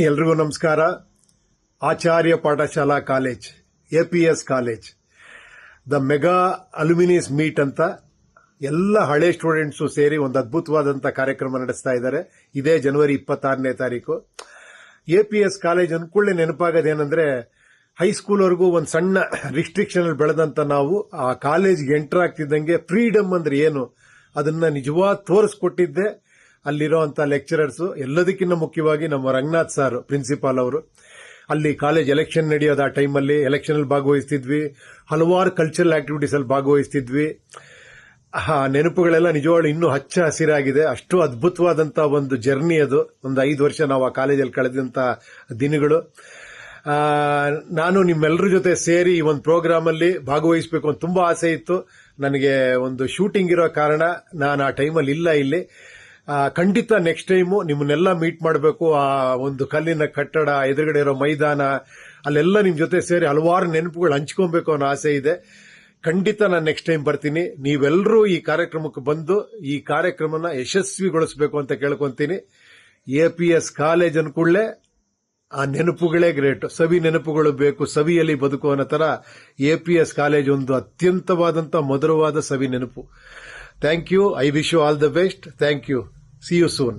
ಎಲ್ರಿಗೂ ನಮಸ್ಕಾರ. Acharya Pathashala college, APS college, the mega alumni meet ಅಂತ ಎಲ್ಲ ಹಳೆ ಸ್ಟೂಡೆಂಟ್ಸು ಸೇರಿ ಒಂದು ಅದ್ಭುತವಾದಂಥ ಕಾರ್ಯಕ್ರಮ ನಡೆಸ್ತಾ ಇದ್ದಾರೆ. ಇದೇ ಜನವರಿ 26ನೇ ತಾರೀಕು. APS ಕಾಲೇಜ್ ಅಂದ್ಕೊಳ್ಳೆ ನೆನಪಾಗೋದೇನೆಂದ್ರೆ, ಹೈಸ್ಕೂಲ್ವರೆಗೂ ಒಂದು ಸಣ್ಣ ರಿಸ್ಟ್ರಿಕ್ಷನ್ ಬೆಳೆದಂತ ನಾವು ಆ ಕಾಲೇಜ್ಗೆ ಎಂಟರ್ ಆಗ್ತಿದ್ದಂಗೆ ಫ್ರೀಡಮ್ ಅಂದ್ರೆ ಏನು ಅದನ್ನ ನಿಜವಾದ ತೋರಿಸ್ಕೊಟ್ಟಿದ್ದೆ ಅಲ್ಲಿರೋಂಥ ಲೆಕ್ಚರರ್ಸು. ಎಲ್ಲದಕ್ಕಿಂತ ಮುಖ್ಯವಾಗಿ ನಮ್ಮ ರಂಗನಾಥ್ ಸರ್ ಪ್ರಿನ್ಸಿಪಾಲ್ ಅವರು. ಅಲ್ಲಿ ಕಾಲೇಜ್ ಎಲೆಕ್ಷನ್ ನಡೆಯೋದು, ಆ ಟೈಮಲ್ಲಿ ಎಲೆಕ್ಷನ್ ಅಲ್ಲಿ ಭಾಗವಹಿಸ್ತಿದ್ವಿ, ಹಲವಾರು ಕಲ್ಚರಲ್ ಆಕ್ಟಿವಿಟೀಸ್ ಅಲ್ಲಿ ಭಾಗವಹಿಸ್ತಿದ್ವಿ. ಆ ನೆನಪುಗಳೆಲ್ಲ ನಿಜವಾಗ್ಲೂ ಇನ್ನೂ ಹಚ್ಚ ಹಸಿರಾಗಿದೆ. ಅಷ್ಟು ಅದ್ಭುತವಾದಂಥ ಒಂದು ಜರ್ನಿ ಅದು. ಒಂದು 5 ವರ್ಷ ನಾವು ಆ ಕಾಲೇಜಲ್ಲಿ ಕಳೆದಂಥ ದಿನಗಳು. ನಾನು ನಿಮ್ಮೆಲ್ಲರ ಜೊತೆ ಸೇರಿ ಈ ಒಂದು ಪ್ರೋಗ್ರಾಮ್ ಅಲ್ಲಿ ಭಾಗವಹಿಸಬೇಕು ಅಂತ ತುಂಬಾ ಆಸೆ ಇತ್ತು. ನನಗೆ ಒಂದು ಶೂಟಿಂಗ್ ಇರೋ ಕಾರಣ ನಾನು ಆ ಟೈಮಲ್ಲಿ ಇಲ್ಲ ಇಲ್ಲಿ. ಖಂಡಿತ ನೆಕ್ಸ್ಟ್ ಟೈಮು ನಿಮ್ಮನ್ನೆಲ್ಲ ಮೀಟ್ ಮಾಡಬೇಕು. ಆ ಒಂದು ಕಲ್ಲಿನ ಕಟ್ಟಡ ಎದುರುಗಡೆ ಇರೋ ಮೈದಾನ, ಅಲ್ಲೆಲ್ಲ ನಿಮ್ ಜೊತೆ ಸೇರಿ ಹಲವಾರು ನೆನಪುಗಳು ಹಂಚ್ಕೊಬೇಕು ಅನ್ನೋ ಆಸೆ ಇದೆ. ಖಂಡಿತ ನಾನು ನೆಕ್ಸ್ಟ್ ಟೈಮ್ ಬರ್ತೀನಿ. ನೀವೆಲ್ಲರೂ ಈ ಕಾರ್ಯಕ್ರಮಕ್ಕೆ ಬಂದು ಈ ಕಾರ್ಯಕ್ರಮನ ಯಶಸ್ವಿಗೊಳಿಸಬೇಕು ಅಂತ ಕೇಳ್ಕೊಂತೀನಿ. APS ಕಾಲೇಜ್ ಅನ್ಕೂಡ್ಲೆ ಆ ನೆನಪುಗಳೇ ಗ್ರೇಟ್. ಸವಿ ನೆನಪುಗಳು ಬೇಕು, ಸವಿಯಲ್ಲಿ ಬದುಕು ಅನ್ನೋ ತರ APS ಕಾಲೇಜ್ ಒಂದು ಅತ್ಯಂತವಾದಂತ ಮಧುರವಾದ ಸವಿ ನೆನಪು. Thank you. I wish you all the best. Thank you. See you soon.